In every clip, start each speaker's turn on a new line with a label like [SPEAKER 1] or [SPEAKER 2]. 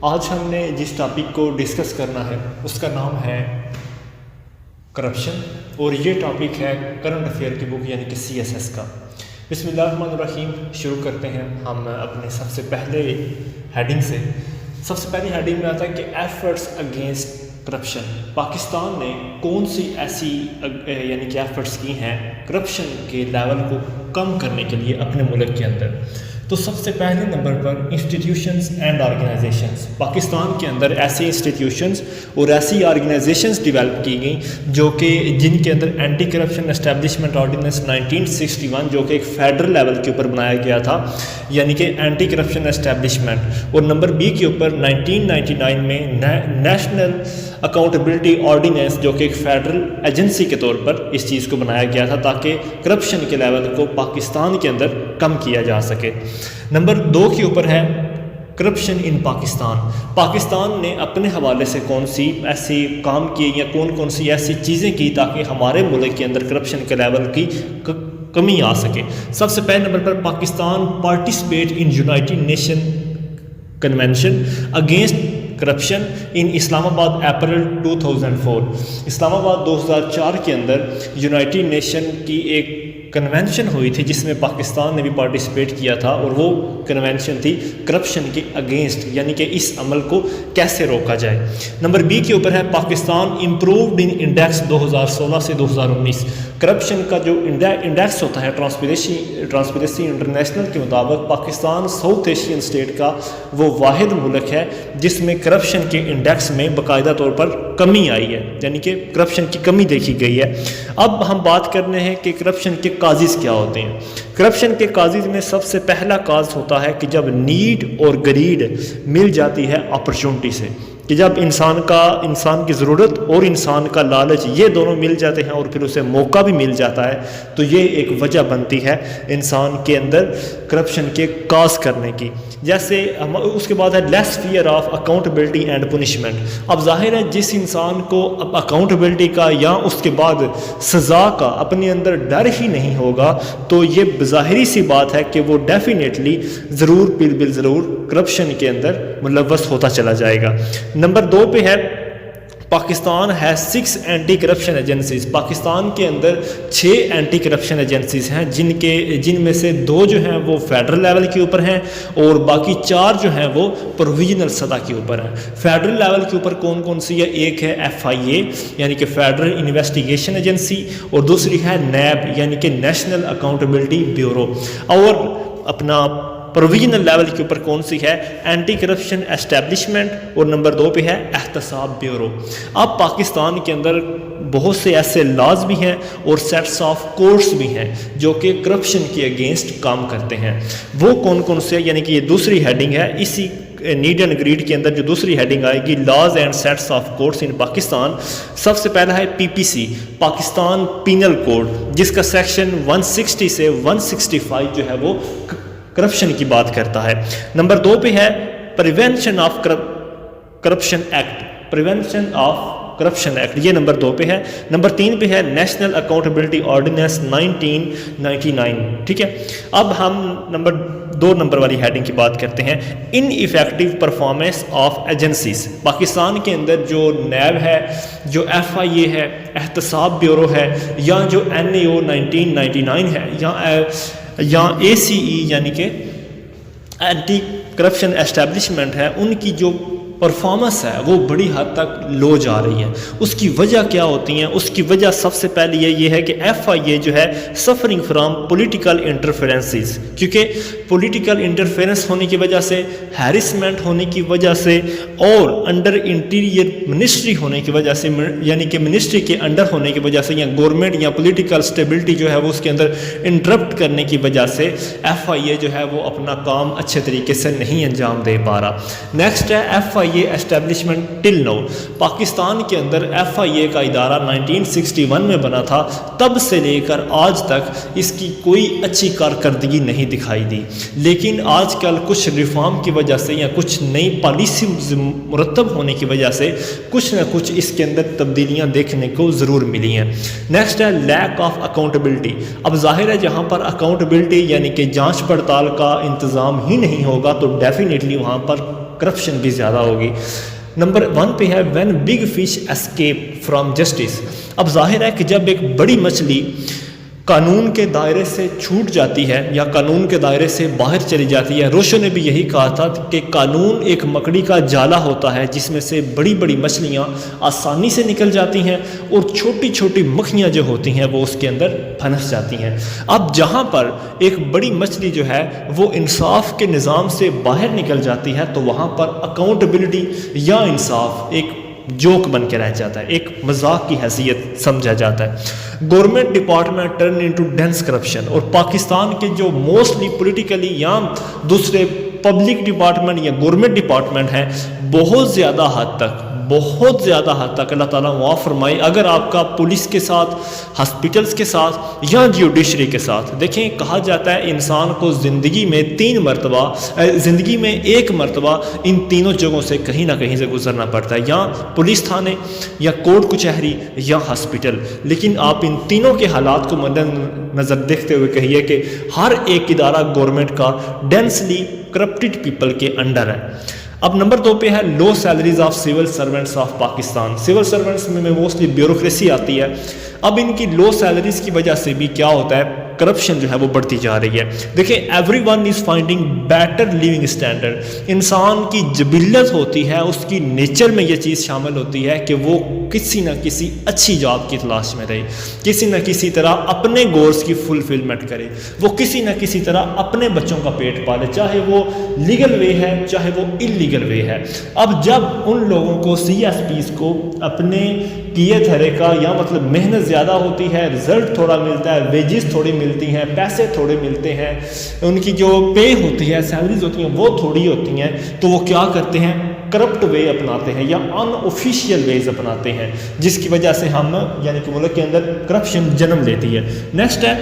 [SPEAKER 1] آج ہم نے جس ٹاپک کو ڈسکس کرنا ہے اس کا نام ہے کرپشن، اور یہ ٹاپک ہے کرنٹ افیئر کی بک یعنی کہ CSS کا۔ بسم اللہ الرحمن الرحیم، شروع کرتے ہیں ہم اپنے سب سے پہلے ہیڈنگ سے۔ سب سے پہلی ہیڈنگ میں آتا ہے کہ ایفرٹس اگینسٹ کرپشن۔ پاکستان نے کون سی ایسی یعنی کہ ایفرٹس کی ہیں کرپشن کے لیول کو کم کرنے کے لیے اپنے ملک کے اندر۔ تو سب سے پہلے نمبر پر انسٹیٹیوشنز اینڈ آرگنائزیشنز۔ پاکستان کے اندر ایسے انسٹیٹیوشنز اور ایسی آرگنائزیشنز ڈیولپ کی گئیں جو کہ جن کے اندر اینٹی کرپشن اسٹیبلشمنٹ آرڈیننس 1961 جو کہ ایک فیڈرل لیول کے اوپر بنایا گیا تھا، یعنی کہ اینٹی کرپشن اسٹیبلشمنٹ، اور نمبر B کے اوپر 1999 میں نیشنل اکاؤنٹیبلٹی آرڈیننس جو کہ ایک فیڈرل ایجنسی کے طور پر اس چیز کو بنایا گیا تھا تاکہ کرپشن کے لیول کو پاکستان کے اندر کم کیا جا سکے۔ نمبر 2 کے اوپر ہے کرپشن ان پاکستان۔ پاکستان نے اپنے حوالے سے کون سی ایسی کام کیے یا کون سی ایسی چیزیں کی تاکہ ہمارے ملک کے اندر کرپشن کے لیول کی کمی آ سکے۔ سب سے پہلے نمبر پر Pakistan participate in United Nation Convention against corruption in Islamabad April 2004۔ اسلام آباد 2004 کے اندر یونائٹڈ نیشن کی ایک کنونشن ہوئی تھی جس میں پاکستان نے بھی پارٹیسپیٹ کیا تھا، اور وہ کنونشن تھی کرپشن کے اگینسٹ، یعنی کہ اس عمل کو کیسے روکا جائے۔ نمبر B کے اوپر ہے پاکستان امپرووڈ ان انڈیکس 2016 سے 2019۔ کرپشن کا جو انڈیکس ہوتا ہے ٹرانسپیرنسی انٹرنیشنل کے مطابق پاکستان ساؤتھ ایشین اسٹیٹ کا وہ واحد ملک ہے جس میں کرپشن کے انڈیکس میں باقاعدہ طور پر کمی آئی ہے، یعنی کہ کرپشن کی کمی دیکھی گئی ہے۔ اب ہم بات کرنے ہیں کہ کرپشن کے کازز کیا ہوتے ہیں۔ کرپشن کے کازز میں سب سے پہلا کاز ہوتا ہے کہ جب نیڈ اور گریڈ مل جاتی ہے اپرچونٹی سے، کہ جب انسان کی ضرورت اور انسان کا لالچ یہ دونوں مل جاتے ہیں اور پھر اسے موقع بھی مل جاتا ہے، تو یہ ایک وجہ بنتی ہے انسان کے اندر کرپشن کے کاز کرنے کی۔ جیسے اس کے بعد ہے less fear of accountability and punishment. اب ظاہر ہے جس انسان کو اب اکاؤنٹیبلٹی کا یا اس کے بعد سزا کا اپنے اندر ڈر ہی نہیں ہوگا تو یہ ظاہری سی بات ہے کہ وہ ڈیفینیٹلی ضرور بالضرور کرپشن کے اندر ملوث ہوتا چلا جائے گا۔ نمبر 2 پہ ہے پاکستان ہے 6 اینٹی کرپشن ایجنسیز۔ پاکستان کے اندر 6 اینٹی کرپشن ایجنسیز ہیں جن میں سے 2 جو ہیں وہ فیڈرل لیول کے اوپر ہیں اور باقی 4 جو ہیں وہ پروویژنل سطح کے اوپر ہیں۔ فیڈرل لیول کے اوپر کون سی ہے؟ ایک ہے FIA یعنی کہ فیڈرل انویسٹیگیشن ایجنسی، اور دوسری ہے NAB یعنی کہ نیشنل اکاؤنٹیبلٹی بیورو، اور اپنا پروویژنل لیول کے اوپر کون سی ہے؟ اینٹی کرپشن اسٹیبلشمنٹ، اور نمبر 2 پہ ہے احتساب بیورو۔ اب پاکستان کے اندر بہت سے ایسے لاز بھی ہیں اور سیٹس آف کورٹس بھی ہیں جو کہ کرپشن کے اگینسٹ کام کرتے ہیں۔ وہ کون سے؟ یعنی کہ یہ دوسری ہیڈنگ ہے اسی نیڈ اینڈ گریڈ کے اندر جو دوسری ہیڈنگ آئے گی laws and sets of courts in Pakistan. سب سے پہلا ہے PPC پاکستان پینل کوڈ، جس کا سیکشن 160 سے 165 جو ہے وہ کرپشن کی بات کرتا ہے۔ نمبر 2 پہ ہے پریونشن آف کرپشن ایکٹ، یہ نمبر 2 پہ ہے۔ نمبر 3 پہ ہے نیشنل اکاؤنٹیبلٹی آرڈیننس 1999، ٹھیک ہے۔ اب ہم نمبر 2 والی ہیڈنگ کی بات کرتے ہیں، ineffective performance of agencies. Pakistan کے اندر جو NAB ہے، جو FIA ہے، احتساب بیورو ہے، یا جو NAO 1999 ہے، یا ACE یعنی کہ اینٹی کرپشن اسٹیبلشمنٹ ہے، ان کی جو پرفارمنس ہے وہ بڑی حد تک لو جا رہی ہے۔ اس کی وجہ کیا ہوتی ہیں؟ اس کی وجہ سب سے پہلے یہ ہے کہ FIA جو ہے سفرنگ فرام پولیٹیکل انٹرفیرنسز، کیونکہ پولیٹیکل انٹرفیرنس ہونے کی وجہ سے، ہیرسمنٹ ہونے کی وجہ سے، اور انڈر انٹیریئر منسٹری ہونے کی وجہ سے، یعنی کہ منسٹری کے انڈر ہونے کی وجہ سے، یا گورنمنٹ یا پولیٹیکل سٹیبلٹی جو ہے وہ اس کے اندر انٹرپٹ کرنے کی وجہ سے FIA جو ہے وہ اپنا کام اچھے طریقے سے نہیں انجام دے پا رہا۔ نیکسٹ ہے FIA اسٹیبلشمنٹ ٹل نو۔ پاکستان کے اندر FIA کا ادارہ 1961 میں بنا تھا، تب سے لے کر آج تک اس کی کوئی اچھی کارکردگی نہیں دکھائی دی، لیکن آج کل کچھ ریفارم کی وجہ سے یا کچھ نئی پالیسی مرتب ہونے کی وجہ سے کچھ نہ کچھ اس کے اندر تبدیلیاں دیکھنے کو ضرور ملی ہیں۔ نیکسٹ ہے لیک آف اکاؤنٹیبلٹی۔ اب ظاہر ہے جہاں پر اکاؤنٹیبلٹی یعنی کہ جانچ پڑتال کا انتظام ہی نہیں ہوگا تو ڈیفینیٹلی وہاں پر کرپشن بھی زیادہ ہوگی۔ نمبر 1 پہ ہے when big fish escape from justice. اب ظاہر ہے کہ جب ایک بڑی مچھلی قانون کے دائرے سے چھوٹ جاتی ہے یا قانون کے دائرے سے باہر چلی جاتی ہے، روشو نے بھی یہی کہا تھا کہ قانون ایک مکڑی کا جالا ہوتا ہے جس میں سے بڑی بڑی مچھلیاں آسانی سے نکل جاتی ہیں اور چھوٹی چھوٹی مکھیاں جو ہوتی ہیں وہ اس کے اندر پھنس جاتی ہیں۔ اب جہاں پر ایک بڑی مچھلی جو ہے وہ انصاف کے نظام سے باہر نکل جاتی ہے تو وہاں پر اکاؤنٹیبلٹی یا انصاف ایک جوک بن کے رہ جاتا ہے، ایک مذاق کی حیثیت سمجھا جاتا ہے۔ Government department turn into dens corruption, اور پاکستان کے جو موسٹلی پولیٹیکلی یا دوسرے پبلک ڈپارٹمنٹ یا گورنمنٹ ڈپارٹمنٹ ہیں بہت زیادہ حد تک اللہ تعالیٰ معاف فرمائے، اگر آپ کا پولیس کے ساتھ، ہاسپٹلس کے ساتھ یا جوڈیشری کے ساتھ، دیکھیں کہا جاتا ہے انسان کو زندگی میں ایک مرتبہ ان تینوں جگہوں سے کہیں نہ کہیں سے گزرنا پڑتا ہے، یا پولیس تھانے یا کورٹ کچہری یا ہاسپٹل، لیکن آپ ان تینوں کے حالات کو مد نظر دیکھتے ہوئے کہیے کہ ہر ایک ادارہ گورنمنٹ کا ڈینسلی کرپٹڈ پیپل کے انڈر ہے۔ اب نمبر 2 پہ ہے low salaries of civil servants of Pakistan. Civil servants میں موسٹلی بیوروکریسی آتی ہے۔ اب ان کی لو سیلریز کی وجہ سے بھی کیا ہوتا ہے، کرپشن جو ہے وہ بڑھتی جا رہی ہے۔ دیکھیں everyone is finding better living standard, انسان کی جبلت ہوتی ہے، اس کی نیچر میں یہ چیز شامل ہوتی ہے کہ وہ کسی نہ کسی اچھی جاب کی تلاش میں رہے، کسی نہ کسی طرح اپنے گولز کی فلفلمنٹ کرے، وہ کسی نہ کسی طرح اپنے بچوں کا پیٹ پالے، چاہے وہ لیگل وے ہے چاہے وہ انلیگل وے ہے۔ اب جب ان لوگوں کو سی ایس پیز کو اپنے کیے دھرے کا یا مطلب محنت زیادہ ہوتی ہے، رزلٹ تھوڑا ملتا ہے، ویجز تھوڑی ملتی ہیں، پیسے تھوڑے ملتے ہیں، ان کی جو پے ہوتی ہے، سیلریز ہوتی ہیں وہ تھوڑی ہوتی ہیں، تو وہ کیا کرتے ہیں، کرپٹ وے اپناتے ہیں یا ان آفیشیل ویز اپناتے ہیں، جس کی وجہ سے ہم یعنی کہ ملک کے اندر کرپشن جنم لیتی ہے۔ نیکسٹ ہے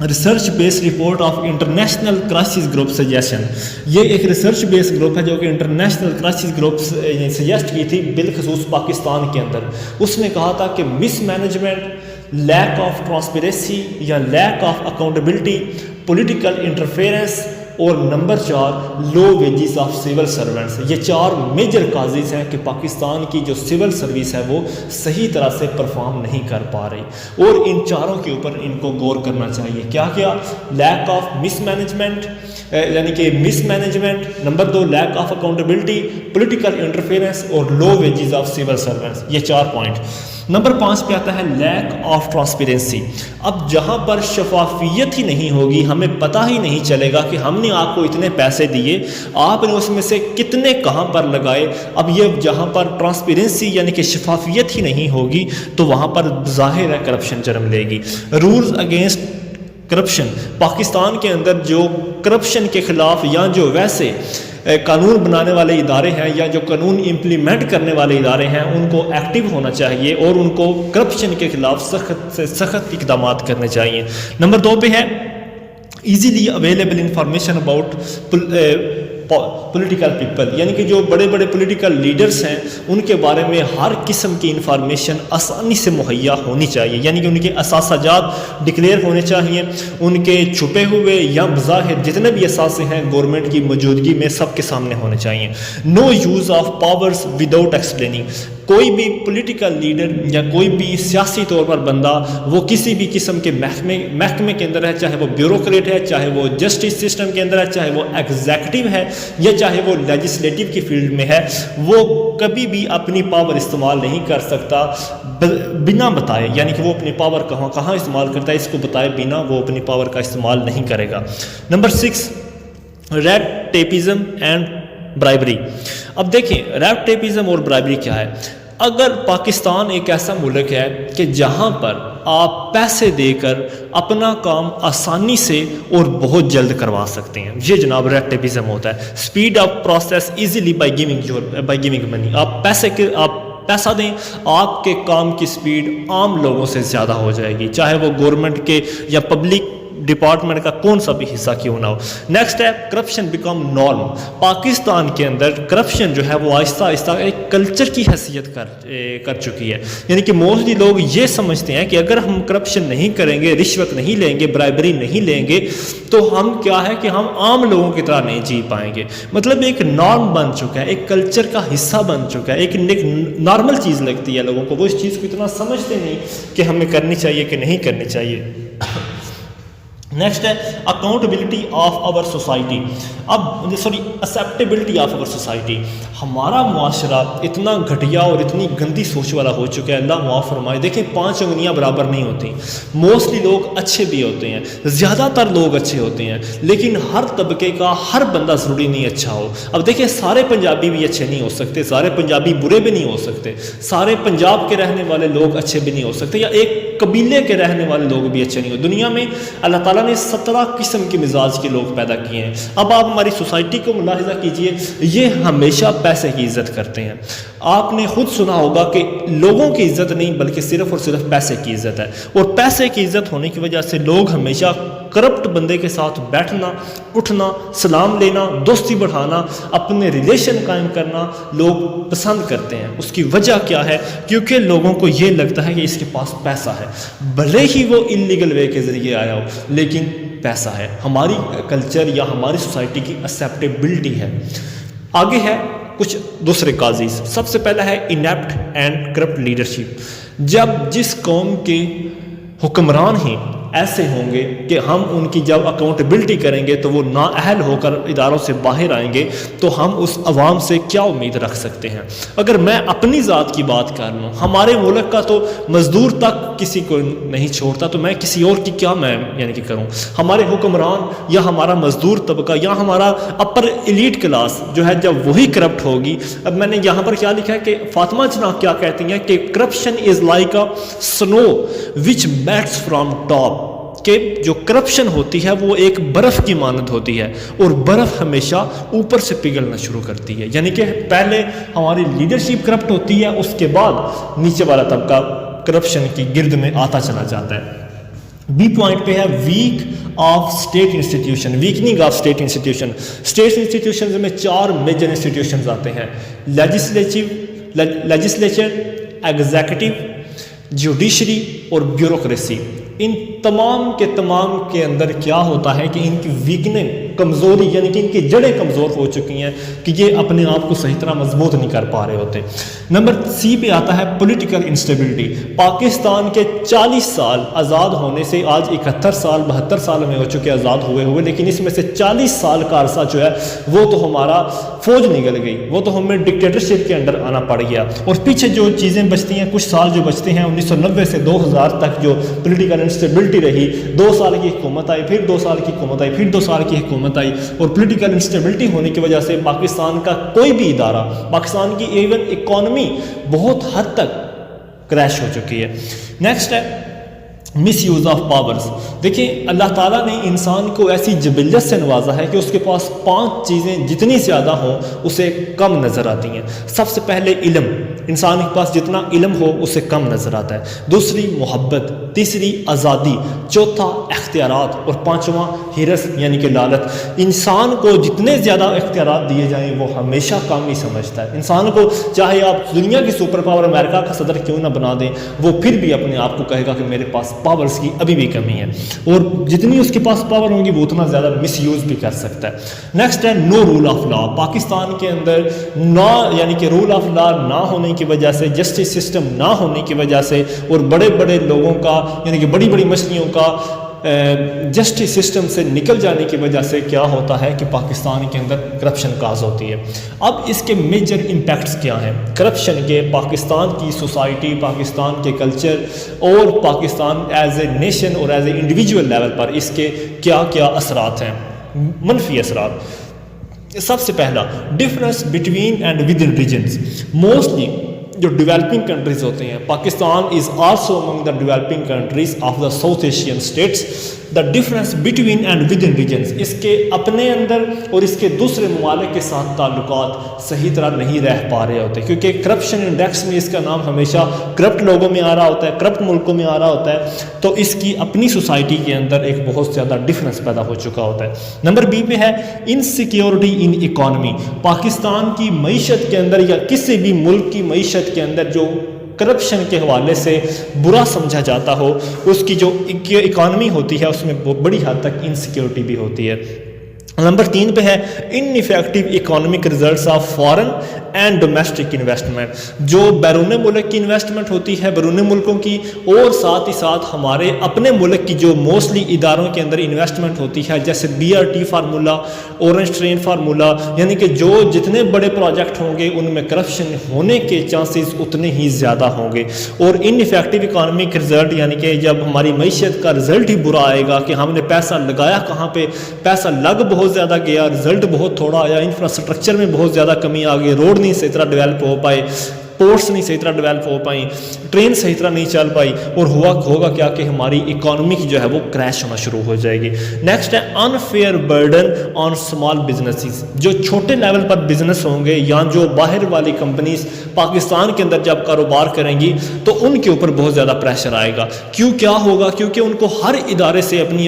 [SPEAKER 1] research base report of international crisis group suggestion. یہ ایک ریسرچ بیس گروپ ہے جو کہ انٹرنیشنل کرائسس گروپ سجیسٹ کی تھی بالخصوص پاکستان کے اندر۔ اس نے کہا تھا کہ mismanagement, lack of transparency یا lack of accountability, political interference, اور نمبر 4 low wages of civil servants. یہ 4 میجر کازز ہیں کہ پاکستان کی جو سول سروس ہے وہ صحیح طرح سے پرفارم نہیں کر پا رہی، اور ان چاروں کے اوپر ان کو غور کرنا چاہیے۔ کیا کیا؟ لیک آف مس مینجمنٹ یعنی کہ مس مینجمنٹ، نمبر 2 lack of accountability, political interference اور low wages of civil servants, یہ 4 پوائنٹ۔ نمبر 5 پہ آتا ہے لیک آف ٹرانسپیرنسی۔ اب جہاں پر شفافیت ہی نہیں ہوگی، ہمیں پتہ ہی نہیں چلے گا کہ ہم نے آپ کو اتنے پیسے دیے، آپ نے اس میں سے کتنے کہاں پر لگائے۔ اب یہ جہاں پر ٹرانسپیرنسی یعنی کہ شفافیت ہی نہیں ہوگی تو وہاں پر ظاہر ہے کرپشن جنم لے گی۔ رولز اگینسٹ کرپشن، پاکستان کے اندر جو کرپشن کے خلاف یا جو ویسے قانون بنانے والے ادارے ہیں یا جو قانون امپلیمنٹ کرنے والے ادارے ہیں ان کو ایکٹیو ہونا چاہیے اور ان کو کرپشن کے خلاف سخت سے سخت اقدامات کرنے چاہیے۔ نمبر 2 پہ ہے easily available information about political people, یعنی کہ جو بڑے بڑے پولیٹیکل لیڈرز ہیں ان کے بارے میں ہر قسم کی انفارمیشن آسانی سے مہیا ہونی چاہیے، یعنی کہ ان کے اثاثہ جات ڈکلیئر ہونے چاہیے، ان کے چھپے ہوئے یا بظاہر جتنے بھی اثاثے ہیں گورنمنٹ کی موجودگی میں سب کے سامنے ہونے چاہیے۔ No use of powers without explaining, کوئی بھی پولیٹیکل لیڈر یا کوئی بھی سیاسی طور پر بندہ وہ کسی بھی قسم کے محکمے کے اندر ہے، چاہے وہ بیوروکریٹ ہے، چاہے وہ جسٹس سسٹم کے اندر ہے، چاہے وہ ایگزیکٹو ہے یا چاہے وہ لیجسلیٹو کی فیلڈ میں ہے، وہ کبھی بھی اپنی پاور استعمال نہیں کر سکتا بنا بتائے، یعنی کہ وہ اپنی پاور کہاں استعمال کرتا ہے اس کو بتائے بنا وہ اپنی پاور کا استعمال نہیں کرے گا۔ نمبر 6 ریڈ ٹیپزم اینڈ برائبری۔ اب دیکھیں ریڈ ٹیپزم اور برائبری کیا ہے۔ اگر پاکستان ایک ایسا ملک ہے کہ جہاں پر آپ پیسے دے کر اپنا کام آسانی سے اور بہت جلد کروا سکتے ہیں، یہ جناب ریڈ ٹیپزم ہوتا ہے۔ Speed of process easily by giving money, آپ پیسہ دیں، آپ کے کام کی سپیڈ عام لوگوں سے زیادہ ہو جائے گی، چاہے وہ گورنمنٹ کے یا پبلک ڈپارٹمنٹ کا کون سا بھی حصہ کیوں نہ ہو. نیکسٹ ہے کرپشن بیکم نارم. پاکستان کے اندر کرپشن جو ہے وہ آہستہ آہستہ ایک کلچر کی حیثیت کر چکی ہے. یعنی کہ موسٹلی لوگ یہ سمجھتے ہیں کہ اگر ہم کرپشن نہیں کریں گے, رشوت نہیں لیں گے, برائبری نہیں لیں گے, تو ہم کیا ہے کہ ہم عام لوگوں کی طرح نہیں جی پائیں گے. مطلب ایک نارم بن چکا ہے, ایک کلچر کا حصہ بن چکا ہے, ایک نارمل چیز لگتی ہے لوگوں کو. وہ اس چیز کو اتنا سمجھتے نہیں کہ ہمیں کرنی چاہیے کہ نہیں کرنی چاہیے. نیکسٹ ہے accountability of our society. Acceptability of our society. ہمارا معاشرہ اتنا گھٹیا اور اتنی گندی سوچ والا ہو چکا ہے, اللہ معاف فرمائے. دیکھیں 5 انگلیاں برابر نہیں ہوتی. موسٹلی لوگ اچھے بھی ہوتے ہیں, زیادہ تر لوگ اچھے ہوتے ہیں, لیکن ہر طبقے کا ہر بندہ ضروری نہیں اچھا ہو. اب دیکھیں سارے پنجابی بھی اچھے نہیں ہو سکتے, سارے پنجابی برے بھی نہیں ہو سکتے, سارے پنجاب کے رہنے والے لوگ اچھے بھی نہیں ہو سکتے, یا ایک قبیلے کے رہنے والے لوگ بھی اچھے نہیں ہو. دنیا میں اللہ تعالیٰ نے 17 قسم کے مزاج کے لوگ پیدا کیے ہیں. اب آپ ہماری سوسائٹی کو ملاحظہ کیجئے, یہ ہمیشہ پیسے کی عزت کرتے ہیں. آپ نے خود سنا ہوگا کہ لوگوں کی عزت نہیں بلکہ صرف اور صرف پیسے کی عزت ہے. اور پیسے کی عزت ہونے کی وجہ سے لوگ ہمیشہ کرپٹ بندے کے ساتھ بیٹھنا, اٹھنا, سلام لینا, دوستی بڑھانا, اپنے ریلیشن قائم کرنا لوگ پسند کرتے ہیں. اس کی وجہ کیا ہے؟ کیونکہ لوگوں کو یہ لگتا ہے کہ اس کے پاس پیسہ ہے, بھلے ہی وہ انلیگل وے کے ذریعے آیا ہو, لیکن پیسہ ہے. ہماری کلچر یا ہماری سوسائٹی کی ایکسیپٹیبلٹی ہے. آگے ہے کچھ دوسرے کازز. سب سے پہلا ہے انیپٹ اینڈ کرپٹ لیڈرشپ. جب جس قوم کے حکمران ہی ایسے ہوں گے کہ ہم ان کی جب اکاؤنٹیبلٹی کریں گے تو وہ نااہل ہو کر اداروں سے باہر آئیں گے, تو ہم اس عوام سے کیا امید رکھ سکتے ہیں؟ اگر میں اپنی ذات کی بات کر لوں, ہمارے ملک کا تو مزدور تک کسی کو نہیں چھوڑتا, تو میں کسی اور کی کیا یعنی کہ کروں؟ ہمارے حکمران یا ہمارا مزدور طبقہ یا ہمارا اپر ایلیٹ کلاس جو ہے, جب وہی کرپٹ ہوگی. اب میں نے یہاں پر کیا لکھا ہے کہ فاطمہ جناح کیا کہتی ہیں کہ کرپشن از لائک اے سنو وچ میلٹس فرام ٹاپ. کہ جو کرپشن ہوتی ہے وہ ایک برف کی مانند ہوتی ہے, اور برف ہمیشہ اوپر سے پگھلنا شروع کرتی ہے. یعنی کہ پہلے ہماری لیڈرشپ کرپٹ ہوتی ہے, اس کے بعد نیچے والا طبقہ کرپشن کی گرد میں آتا چلا جاتا ہے. بی پوائنٹ پہ ہے weak of state institution, weakening of state institution. State institution میں 4 میجر انسٹیٹیوشنز آتے ہیں: لیجسلیچر, ایگزیکٹو, جوڈیشری اور بیوروکریسی. ان تمام کے اندر کیا ہوتا ہے کہ ان کی ویکننگ, کمزوری, یعنی کہ ان کی جڑیں کمزور ہو چکی ہیں کہ یہ اپنے آپ کو صحیح طرح مضبوط نہیں کر پا رہے ہوتے. نمبر سی پہ آتا ہے پولیٹیکل انسٹیبلٹی. پاکستان کے 40 سال آزاد ہونے سے آج 71 سال 72 سال میں ہو چکے آزاد ہوئے, لیکن اس میں سے 40 سال کا عرصہ جو ہے وہ تو ہمارا فوج نکل گئی, وہ تو ہمیں ڈکٹیٹرشپ کے اندر آنا پڑ گیا. اور پیچھے جو چیزیں بچتی ہیں, کچھ سال جو بچتے ہیں 1990 سے 2000 تک جو پولیٹیکل انسٹیبلٹی رہی, 2 سال کی حکومت آئی, پھر 2 سال کی حکومت آئی, پھر 2 سال کی حکومت آئی, اور پولیٹیکل انسٹیبلٹی ہونے کی وجہ سے پاکستان کا کوئی بھی ادارہ, پاکستان کی ایون اکانومی بہت حد تک کریش ہو چکی ہے. نیکسٹ ہے مس یوز آف پاورز. دیکھیں اللہ تعالیٰ نے انسان کو ایسی جبلیت سے نوازا ہے کہ اس کے پاس 5 چیزیں جتنی زیادہ ہوں اسے کم نظر آتی ہیں. سب سے پہلے علم, انسان کے پاس جتنا علم ہو اسے کم نظر آتا ہے. دوسری محبت, تیسری آزادی, چوتھا اختیارات, اور 5واں ہرس یعنی کہ لالچ. انسان کو جتنے زیادہ اختیارات دیے جائیں وہ ہمیشہ کم ہی سمجھتا ہے. انسان کو چاہے آپ دنیا کی سپر پاور امریکہ کا صدر کیوں نہ بنا دیں, وہ پھر بھی اپنے آپ کو کہے گا کہ میرے پاس پاورز کی ابھی بھی کمی ہے, اور جتنی اس کے پاس پاور ہوگی وہ اتنا زیادہ مس یوز بھی کر سکتا ہے. نیکسٹ ہے نو رول آف لا. پاکستان کے اندر یعنی کہ رول آف لا نہ ہونے کی وجہ سے, جسٹس سسٹم نہ ہونے کی وجہ سے, اور بڑے بڑے لوگوں کا یعنی کہ بڑی بڑی مچھلیوں کا جسٹس سسٹم سے نکل جانے کی وجہ سے کیا ہوتا ہے کہ پاکستان کے اندر کرپشن کاز ہوتی ہے. اب اس کے میجر امپیکٹس کیا ہیں کرپشن کے پاکستان کی سوسائٹی, پاکستان کے کلچر اور پاکستان ایز اے نیشن اور ایز اے انڈیویجول لیول پر اس کے کیا کیا اثرات ہیں, منفی اثرات. سب سے پہلا difference between and within regions. Mostly جو ڈیولپنگ کنٹریز ہوتے ہیں، Pakistan is also among the developing countries of the South Asian states. The difference between and within regions, اس کے اپنے اندر اور اس کے دوسرے ممالک کے ساتھ تعلقات صحیح طرح نہیں رہ پا رہے ہوتے، کیونکہ کرپشن انڈیکس میں اس کا نام ہمیشہ کرپٹ لوگوں میں آ رہا ہوتا ہے، کرپٹ ملکوں میں آ رہا ہوتا ہے، تو اس کی اپنی سوسائٹی کے اندر ایک بہت زیادہ ڈفرینس پیدا ہو چکا ہوتا ہے. نمبر بی پہ ہے انسیکیورٹی ان اکانومی. پاکستان کی معیشت کے اندر یا کسی بھی ملک کی معیشت کے اندر جو کرپشن کے حوالے سے برا سمجھا جاتا ہو، اس کی جو اکانومی ہوتی ہے اس میں بڑی حد تک انسیکیورٹی بھی ہوتی ہے. نمبر 3 پہ ہے ineffective economic results of foreign and domestic investment. جو بیرون ملک کی انویسٹمنٹ ہوتی ہے بیرون ملکوں کی، اور ساتھ ہی ساتھ ہمارے اپنے ملک کی جو موسٹلی اداروں کے اندر انویسٹمنٹ ہوتی ہے، جیسے BRT formula, orange train formula, یعنی کہ جو جتنے بڑے پروجیکٹ ہوں گے ان میں کرپشن ہونے کے چانسز اتنے ہی زیادہ ہوں گے. اور ان افیکٹو اکانومک رزلٹ یعنی کہ جب ہماری معیشت کا رزلٹ ہی برا آئے گا کہ ہم نے پیسہ لگایا کہاں پہ، پیسہ لگ بہت زیادہ گیا، رزلٹ بہت تھوڑا آیا، انفراسٹرکچر میں بہت زیادہ کمی آ گئی، روڈ نہیں صحیح طرح ڈیولپ ہو پائے، پورٹس نہیں صحیح طرح ڈیولپ ہو پائیں، ٹرین صحیح طرح نہیں چل پائی، اور ہوگا کیا کہ ہماری اکانومی کی جو ہے وہ کریش ہونا شروع ہو جائے گی. نیکسٹ ہے unfair burden on small businesses. جو چھوٹے لیول پر بزنس ہوں گے یا جو باہر والی کمپنیز پاکستان کے اندر جب کاروبار کریں گی تو ان کے اوپر بہت زیادہ پریشر آئے گا. کیا ہوگا؟ کیونکہ ان کو ہر ادارے سے اپنی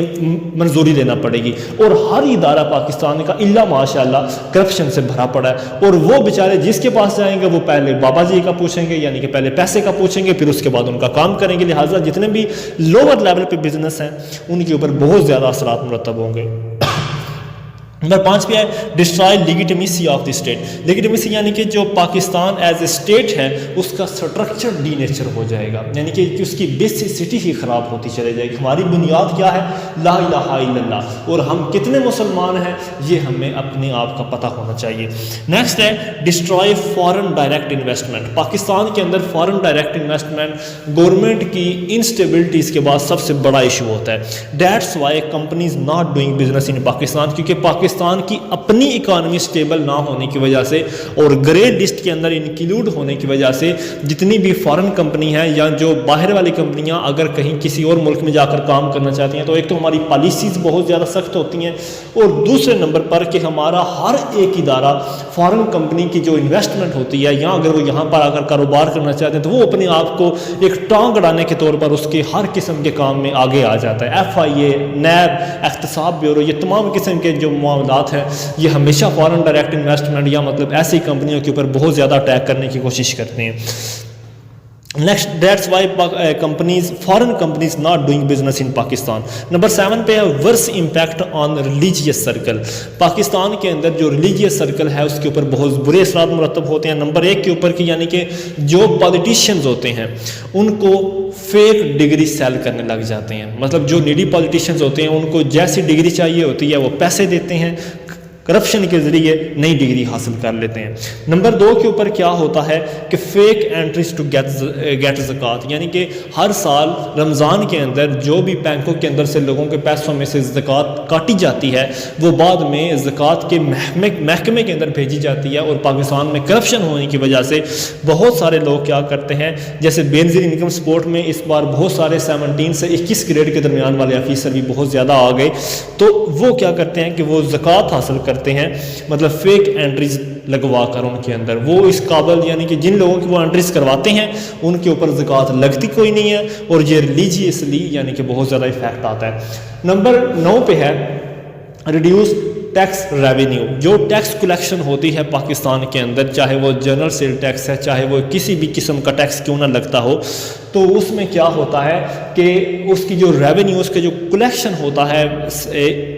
[SPEAKER 1] منظوری لینا پڑے گی، اور ہر ادارہ پاکستان کا الا ماشاء اللہ کرپشن سے بھرا پڑا ہے. اور وہ بیچارے جس کے پاس جائیں گے وہ پہلے بابا جی کا پوچھیں گے، یعنی کہ پہلے پیسے کا پوچھیں گے، پھر اس کے بعد ان کا کام کریں گے. لہٰذا جتنے بھی لوور لیول پہ بزنس ہیں ان کے اوپر بہت زیادہ اثرات مرتب ہوں گے. نمبر 5 پہ ہے ڈسٹرائے لیگیٹمیسی آف دی اسٹیٹ. لیگیٹمیسی یعنی کہ جو پاکستان ایز اے اسٹیٹ ہے اس کا سٹرکچر ڈی نیچر ہو جائے گا، یعنی کہ اس کی بیسسٹی ہی خراب ہوتی چلے جائے گی. ہماری بنیاد کیا ہے؟ لا الہ الا اللہ، اور ہم کتنے مسلمان ہیں یہ ہمیں اپنے آپ کا پتہ ہونا چاہیے. نیکسٹ ہے destroy foreign direct investment. Pakistan کے اندر فارن ڈائریکٹ انویسٹمنٹ گورنمنٹ کی انسٹیبلٹیز کے بعد سب سے بڑا ایشو ہوتا ہے. That's why companies not doing business in Pakistan, کیونکہ پاکستان کی اپنی اکانومی سٹیبل نہ ہونے کی وجہ سے اور گرے لسٹ کے اندر انکلوڈ ہونے کی وجہ سے جتنی بھی فارن کمپنی ہیں یا جو باہر والی کمپنیاں اگر کہیں کسی اور ملک میں جا کر کام کرنا چاہتی ہیں تو ایک تو ہماری پالیسیز بہت زیادہ سخت ہوتی ہیں، اور دوسرے نمبر پر کہ ہمارا ہر ایک ادارہ فارن کمپنی کی جو انویسٹمنٹ ہوتی ہے یا اگر وہ یہاں پر آ کر کاروبار کرنا چاہتے ہیں تو وہ اپنے آپ کو ایک ٹانگ اڑانے کے طور پر اس کے ہر قسم کے کام میں آگے آ جاتا ہے. FIA، نیب، احتساب بیورو، یہ تمام قسم کے جو معاملات ہیں یہ ہمیشہ فارن ڈائریکٹ انویسٹمنٹ یا مطلب ایسی کمپنیوں کے اوپر بہت زیادہ اٹیک کرنے کی کوشش کرتے ہیں. Next that's why foreign companies not doing business in Pakistan. نمبر 7 پہ ہے worse impact on religious circle. Pakistan کے اندر جو ریلیجیس سرکل ہے اس کے اوپر بہت برے اثرات مرتب ہوتے ہیں. نمبر 1 کے اوپر کی یعنی کہ جو پالیٹیشینز ہوتے ہیں ان کو فیک ڈگری سیل کرنے لگ جاتے ہیں. مطلب جو نیڈی پالیٹیشینز ہوتے ہیں ان کو جیسی ڈگری چاہیے ہوتی ہے وہ پیسے دیتے ہیں، کرپشن کے ذریعے نئی ڈگری حاصل کر لیتے ہیں. نمبر 2 کے اوپر کیا ہوتا ہے کہ فیک انٹریز ٹو گیٹ زکوٰۃ، یعنی کہ ہر سال رمضان کے اندر جو بھی بینکوں کے اندر سے لوگوں کے پیسوں میں سے زکوٰۃ کاٹی جاتی ہے وہ بعد میں زکوٰۃ کے محکمے کے اندر بھیجی جاتی ہے. اور پاکستان میں کرپشن ہونے کی وجہ سے بہت سارے لوگ کیا کرتے ہیں، جیسے بے نظیر انکم سپورٹ میں اس بار بہت سارے 17 سے 21 گریڈ کے درمیان والے آفیسر بھی بہت زیادہ آ گئے، تو وہ کیا کرتے ہیں کہ وہ زکوٰۃ حاصل کرتے ہیں، مطلب فیک انٹریز لگوا کر ان کے اندر وہ اس قابل، یعنی کہ جن لوگوں کی وہ انٹریز کرواتے ہیں ان کے اوپر زکوٰۃ لگتی کوئی نہیں ہے، اور یہ ریلیجیسلی یعنی کہ بہت زیادہ ایفیکٹ آتا ہے. نمبر 9 پہ ہے ریڈیوس ٹیکس ریونیو. جو ٹیکس کلیکشن ہوتی ہے پاکستان کے اندر، چاہے وہ جنرل سیل ٹیکس ہے، چاہے وہ کسی بھی قسم کا ٹیکس کیوں نہ لگتا ہو، تو اس میں کیا ہوتا ہے کہ اس کی جو ریونیو، اس کے جو کلیکشن ہوتا ہے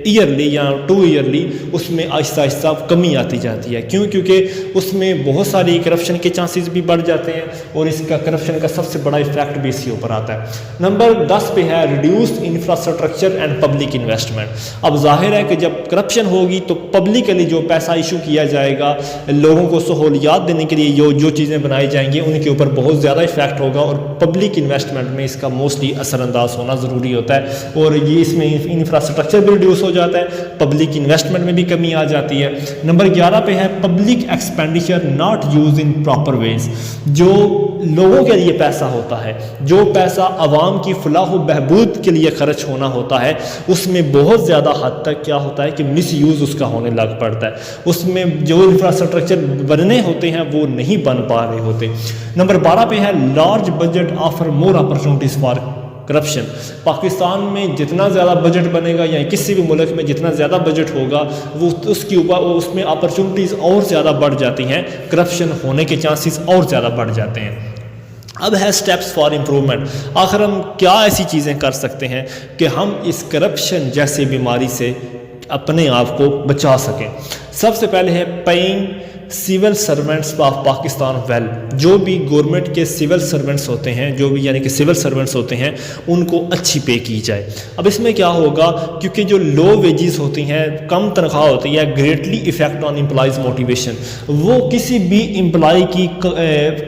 [SPEAKER 1] ایئرلی یا 2 ایئرلی، اس میں آہستہ آہستہ کمی آتی جاتی ہے. کیونکہ اس میں بہت ساری کرپشن کے چانسز بھی بڑھ جاتے ہیں، اور اس کا کرپشن کا سب سے بڑا ایفیکٹ بھی اسی اوپر آتا ہے. نمبر 10 پہ ہے reduce infrastructure and public investment. اب ظاہر ہے کہ جب کرپشن ہوگی تو پبلکلی جو پیسہ ایشو کیا جائے گا، لوگوں کو سہولیات دینے کے لیے جو چیزیں بنائی جائیں گی ان کے اوپر بہت زیادہ ایفیکٹ ہوگا، اور پبلک پبلک انویسٹمنٹ میں اس کا موسٹلی اثر انداز ہونا ضروری ہوتا ہے، اور یہ اس میں انفراسٹرکچر بھی ریڈیوس ہو جاتا ہے، پبلک انویسٹمنٹ میں بھی کمی آ جاتی ہے۔ نمبر 11 پہ ہے public expenditure not use in proper ways, جو لوگوں کے لیے پیسہ ہوتا ہے، جو پیسہ عوام کی فلاح و بہبود کے لیے خرچ ہونا ہوتا ہے، اس میں بہت زیادہ حد تک کیا ہوتا ہے کہ مس یوز اس کا ہونے لگ پڑتا ہے، اس میں جو انفراسٹرکچر بننے ہوتے ہیں وہ نہیں بن پا رہے ہوتے۔ نمبر 12 پہ ہے large budget offer more opportunities for corruption, Pakistan میں جتنا زیادہ بجٹ بنے گا یا کسی بھی ملک میں جتنا زیادہ بجٹ ہوگا وہ اس کے اوپر اس میں اپرچونٹیز اور زیادہ بڑھ جاتی ہیں، کرپشن ہونے کے چانسز اور زیادہ بڑھ جاتے ہیں۔ اب ہے سٹیپس فار امپرومنٹ، آخر ہم کیا ایسی چیزیں کر سکتے ہیں کہ ہم اس کرپشن جیسی بیماری سے اپنے آپ کو بچا سکیں۔ سب سے پہلے ہے paying civil servants of Pakistan well, جو بھی گورنمنٹ کے سول سرونٹس ہوتے ہیں، جو بھی یعنی کہ سول سرونٹس ہوتے ہیں، ان کو اچھی پے کی جائے۔ اب اس میں کیا ہوگا، کیونکہ جو لو ویجز ہوتی ہیں، کم تنخواہ ہوتی ہے، greatly affect on employees motivation, وہ کسی بھی امپلائی کی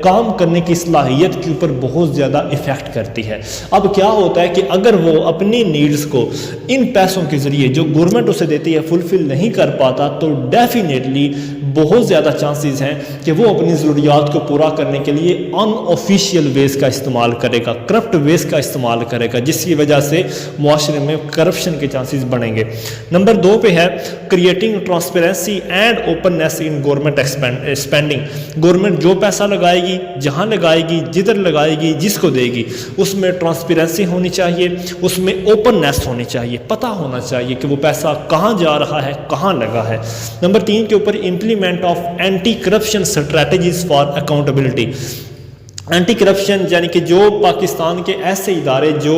[SPEAKER 1] کام کرنے کی صلاحیت کے اوپر بہت زیادہ افیکٹ کرتی ہے۔ اب کیا ہوتا ہے کہ اگر وہ اپنی نیڈز کو ان پیسوں کے ذریعے جو گورنمنٹ اسے دیتی ہے فلفل نہیں کر پاتا، تو ڈیفینیٹلی بہت زیادہ چانسز ہیں کہ وہ اپنی ضروریات کو پورا کرنے کے لیے ان آفیشیل ویز کا استعمال کرے گا، کرپٹ ویز کا استعمال کرے گا، جس کی وجہ سے معاشرے میں کرپشن کے چانسز بڑھیں گے۔ نمبر 2 پہ ہے creating transparency and openness in government spending, government جو پیسہ لگائے گی، جہاں لگائے گی، جدھر لگائے گی، جس کو دے گی، اس میں ٹرانسپیرنسی ہونی چاہیے، اس میں اوپننیس ہونی چاہیے، پتہ ہونا چاہیے کہ وہ پیسہ کہاں جا رہا ہے، کہاں لگا ہے۔ نمبر 3 کے اوپر implement of anti corruption strategies for accountability, anti corruption یعنی کہ جو پاکستان کے ایسے ادارے جو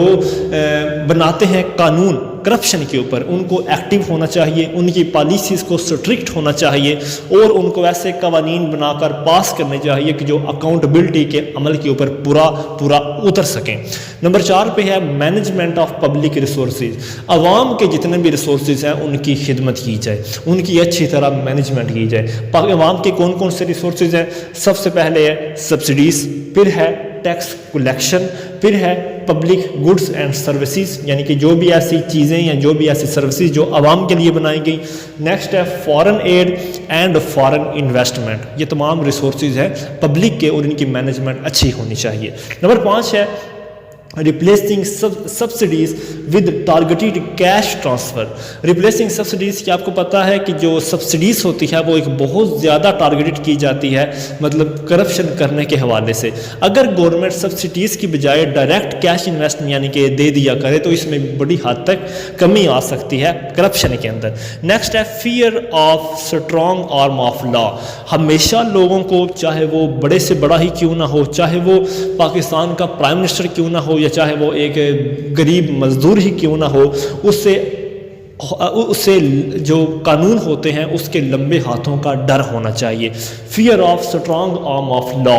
[SPEAKER 1] بناتے ہیں قانون کرپشن کے اوپر، ان کو ایکٹیو ہونا چاہیے، ان کی پالیسیز کو سٹرکٹ ہونا چاہیے، اور ان کو ایسے قوانین بنا کر پاس کرنے چاہیے کہ جو اکاؤنٹیبلٹی کے عمل کے اوپر پورا اتر سکیں۔ نمبر 4 پہ ہے مینجمنٹ آف پبلک ریسورسز، عوام کے جتنے بھی ریسورسز ہیں ان کی خدمت کی جائے، ان کی اچھی طرح مینجمنٹ کی جائے۔ عوام کے کون کون سے ریسورسز ہیں؟ سب سے پہلے ہے سبسڈیز، پھر ہے ٹیکس کلیکشن، پھر ہے پبلک گڈس اینڈ سروسز، یعنی کہ جو بھی ایسی چیزیں یا جو بھی ایسی سروسز جو عوام کے لیے بنائی گئی۔ نیکسٹ ہے foreign aid and foreign investment, یہ تمام ریسورسز ہیں پبلک کے اور ان کی مینجمنٹ اچھی ہونی چاہیے۔ نمبر 5 ہے replacing subsidies with targeted cash transfer, replacing subsidies کی آپ کو پتہ ہے کہ جو سبسڈیز ہوتی ہے وہ ایک بہت زیادہ ٹارگیٹڈ کی جاتی ہے، مطلب کرپشن کرنے کے حوالے سے۔ اگر گورنمنٹ سبسڈیز کی بجائے ڈائریکٹ کیش انویسٹمنٹ یعنی کہ دے دیا کرے تو اس میں بڑی حد تک کمی آ سکتی ہے کرپشن کے اندر۔ نیکسٹ ہے fear of strong arm of law, ہمیشہ لوگوں کو چاہے وہ بڑے سے بڑا ہی کیوں نہ ہو، چاہے وہ پاکستان کا پرائم منسٹر کیوں نہ ہو، یا چاہے وہ ایک غریب مزدور ہی کیوں نہ ہو، اس سے جو قانون ہوتے ہیں اس کے لمبے ہاتھوں کا ڈر ہونا چاہیے، fear of strong arm of law.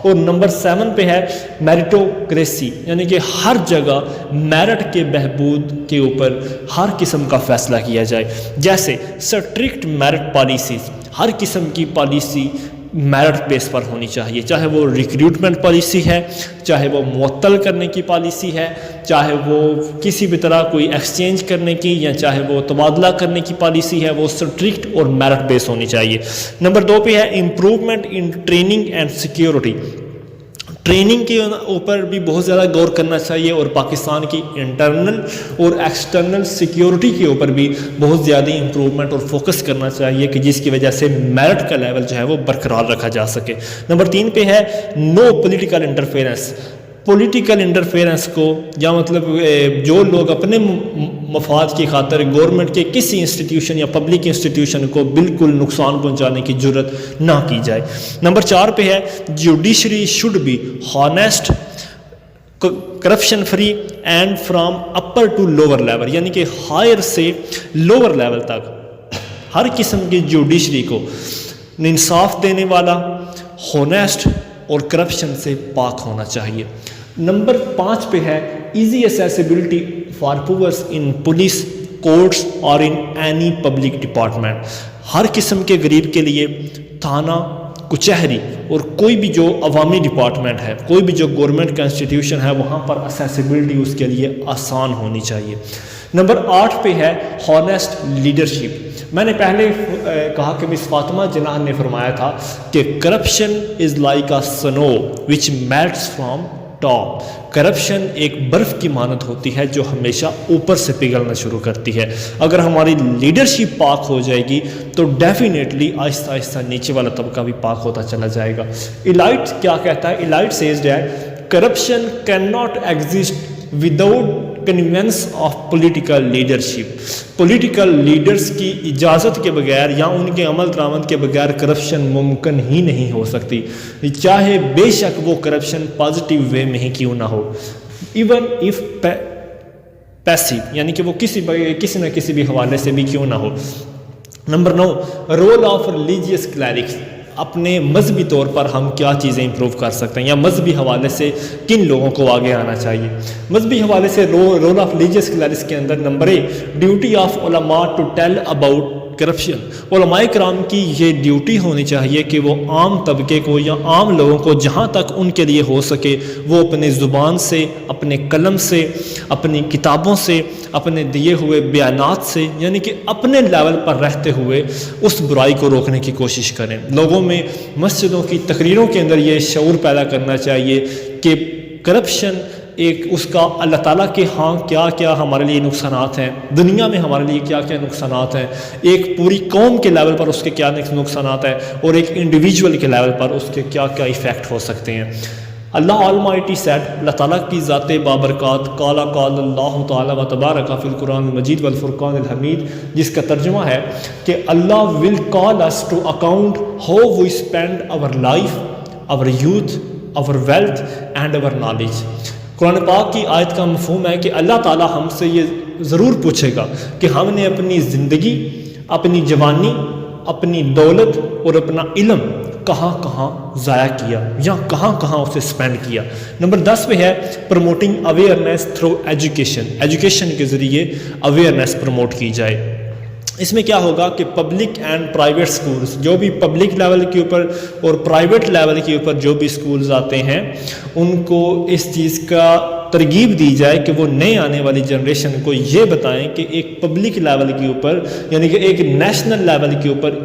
[SPEAKER 1] اور نمبر 7 پہ ہے میرٹوکریسی، یعنی کہ ہر جگہ میرٹ کے بہبود کے اوپر ہر قسم کا فیصلہ کیا جائے، جیسے سٹرکٹ میرٹ پالیسیز، ہر قسم کی پالیسی میرٹ بیس پر ہونی چاہیے، چاہے وہ ریکریوٹمنٹ پالیسی ہے، چاہے وہ معطل کرنے کی پالیسی ہے، چاہے وہ کسی بھی طرح کوئی ایکسچینج کرنے کی یا چاہے وہ تبادلہ کرنے کی پالیسی ہے، وہ سٹرکٹ اور میرٹ بیس ہونی چاہیے۔ نمبر 2 پہ ہے improvement in training and security, training کے اوپر بھی بہت زیادہ غور کرنا چاہیے، اور پاکستان کی انٹرنل اور ایکسٹرنل سیکیورٹی کے اوپر بھی بہت زیادہ امپروومنٹ اور فوکس کرنا چاہیے کہ جس کی وجہ سے میرٹ کا لیول جو ہے وہ برقرار رکھا جا سکے۔ نمبر 3 پہ ہے no political interference, political interference کو یا مطلب جو لوگ اپنے مفاد کی خاطر گورنمنٹ کے کسی انسٹیٹیوشن یا پبلک انسٹیٹیوشن کو بالکل نقصان پہنچانے کی جرت نہ کی جائے۔ نمبر 4 پہ ہے judiciary should be honest, corruption free and from upper to lower level, یعنی کہ ہائر سے لوور لیول تک ہر قسم کی جوڈیشری کو انصاف دینے والا، ہانیسٹ اور کرپشن سے پاک ہونا چاہیے۔ نمبر 5 پہ ہے easy accessibility for poors in police, courts اور ان اینی پبلک ڈپارٹمنٹ، ہر قسم کے غریب کے لیے تھانہ، کچہری اور کوئی بھی جو عوامی ڈپارٹمنٹ ہے، کوئی بھی جو گورنمنٹ کا انسٹیٹیوشن ہے، وہاں پر اسیسیبلٹی اس کے لیے آسان ہونی چاہیے۔ نمبر 8 پہ ہے ہانیسٹ لیڈرشپ۔ میں نے پہلے کہا کہ مس فاطمہ جناح نے فرمایا تھا کہ کرپشن از لائک اے سنو وچ میلٹس فرام ٹاپ۔ کرپشن ایک برف کی مانند ہوتی ہے جو ہمیشہ اوپر سے پگھلنا شروع کرتی ہے۔ اگر ہماری لیڈرشپ پاک ہو جائے گی تو ڈیفینیٹلی آہستہ آہستہ نیچے والا طبقہ بھی پاک ہوتا چلا جائے گا۔ ایلائٹ کیا کہتا ہے؟ Elite says that corruption can not exist without connivance of political leadership. Political leaders کی اجازت کے بغیر یا ان کے عمل درآمد کے بغیر کرپشن ممکن ہی نہیں ہو سکتی، چاہے بے شک وہ کرپشن پازیٹیو وے میں ہی کیوں نہ ہو، ایون ایف پیسیو، یعنی کہ وہ کسی نہ کسی بھی حوالے سے بھی کیوں نہ ہو۔ نمبر 9، رول آف ریلیجیس کلیرکس۔ اپنے مذہبی طور پر ہم کیا چیزیں امپروو کر سکتے ہیں یا مذہبی حوالے سے کن لوگوں کو آگے آنا چاہیے؟ مذہبی حوالے سے رول آف ریلیجیس کلیرکس کے اندر نمبر 1، ڈیوٹی آف علماء ٹو ٹیل اباؤٹ کرپشن۔ علماء کرام کی یہ ڈیوٹی ہونی چاہیے کہ وہ عام طبقے کو یا عام لوگوں کو جہاں تک ان کے لیے ہو سکے وہ اپنے زبان سے، اپنے قلم سے، اپنی کتابوں سے، اپنے دیے ہوئے بیانات سے، یعنی کہ اپنے لیول پر رہتے ہوئے اس برائی کو روکنے کی کوشش کریں۔ لوگوں میں مسجدوں کی تقریروں کے اندر یہ شعور پیدا کرنا چاہیے کہ کرپشن ایک اس کا اللہ تعالیٰ کے ہاں کیا کیا ہمارے لیے نقصانات ہیں، دنیا میں ہمارے لیے کیا کیا نقصانات ہیں، ایک پوری قوم کے لیول پر اس کے کیا نقصانات ہیں، اور ایک انڈیویجول کے لیول پر اس کے کیا کیا ایفیکٹ ہو سکتے ہیں۔ اللہ آلمائٹی سیڈ، اللہ تعالیٰ کی ذات بابرکات، قال اللہ تعالیٰ و تبارک فی القرآن المجید والفرقان الحمید، جس کا ترجمہ ہے کہ اللہ ول کال us to account how we spend our life, our youth, our wealth and our knowledge۔ قرآن پاک کی آیت کا مفہوم ہے کہ اللہ تعالیٰ ہم سے یہ ضرور پوچھے گا کہ ہم نے اپنی زندگی، اپنی جوانی، اپنی دولت اور اپنا علم کہاں کہاں ضائع کیا یا کہاں کہاں اسے سپینڈ کیا۔ نمبر 10 پہ ہے promoting awareness through education. Education کے ذریعے اویئرنیس پروموٹ کی جائے۔ اس میں کیا ہوگا کہ پبلک اینڈ پرائیویٹ سکولز، جو بھی پبلک لیول کے اوپر اور پرائیویٹ لیول کے اوپر جو بھی سکولز آتے ہیں، ان کو اس چیز کا ترغیب دی جائے کہ وہ نئے آنے والی جنریشن کو یہ بتائیں کہ ایک پبلک لیول کے اوپر یعنی کہ ایک نیشنل لیول کے اوپر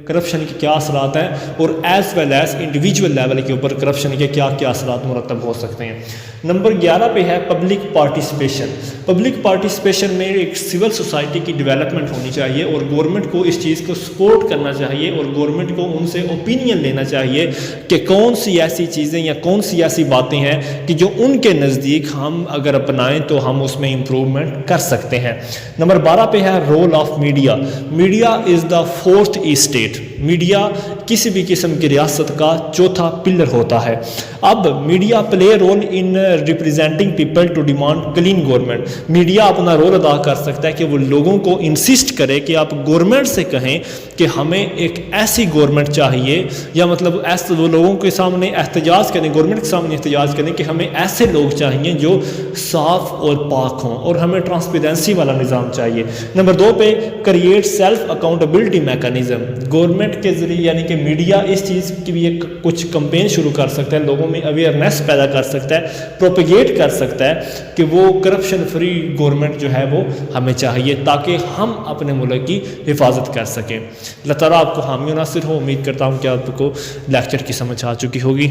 [SPEAKER 1] کرپشن کے کیا اثرات ہیں، اور as well as individual level کے اوپر کرپشن کے کیا کیا اثرات مرتب ہو سکتے ہیں۔ نمبر 11 پہ ہے پبلک پارٹیسپیشن۔ پبلک پارٹیسپیشن میں ایک سول سوسائٹی کی ڈیولپمنٹ ہونی چاہیے، اور گورنمنٹ کو اس چیز کو سپورٹ کرنا چاہیے، اور گورنمنٹ کو ان سے اوپینین لینا چاہیے کہ کون سی ایسی چیزیں یا کون سی ایسی باتیں ہیں کہ جو ان کے نزدیک ہم اگر اپنائیں تو ہم اس میں امپروومنٹ کر سکتے ہیں۔ نمبر 12 پہ ہے role of media. Media is the fourth estate. Media کسی بھی قسم کی ریاست کا چوتھا پلر ہوتا ہے۔ اب media play role in representing people to demand clean government. Media اپنا رول ادا کر سکتا ہے کہ وہ لوگوں کو انسسٹ کرے کہ آپ گورنمنٹ سے کہیں کہ ہمیں ایک ایسی گورنمنٹ چاہیے، یا مطلب ایسے وہ لوگوں کے سامنے احتجاج کریں، گورنمنٹ کے سامنے احتجاج کریں کہ ہمیں ایسے لوگ چاہیے جو صاف اور پاک ہوں، اور ہمیں ٹرانسپیرنسی والا نظام چاہیے۔ نمبر 2 پہ create self accountability mechanism. Government کے ذریعے یعنی کہ میڈیا اس چیز کی بھی ایک کچھ کمپین شروع کر سکتا ہے، لوگوں میں اویئرنیس پیدا کر سکتا ہے، پروپیگیٹ کر سکتا ہے کہ وہ کرپشن فری گورنمنٹ جو ہے وہ ہمیں چاہیے، تاکہ ہم اپنے ملک کی حفاظت کر سکیں۔ اللہ تعالیٰ آپ کو حامی و ناصر ہو۔ امید کرتا ہوں کہ آپ کو لیکچر کی سمجھ آ چکی ہوگی۔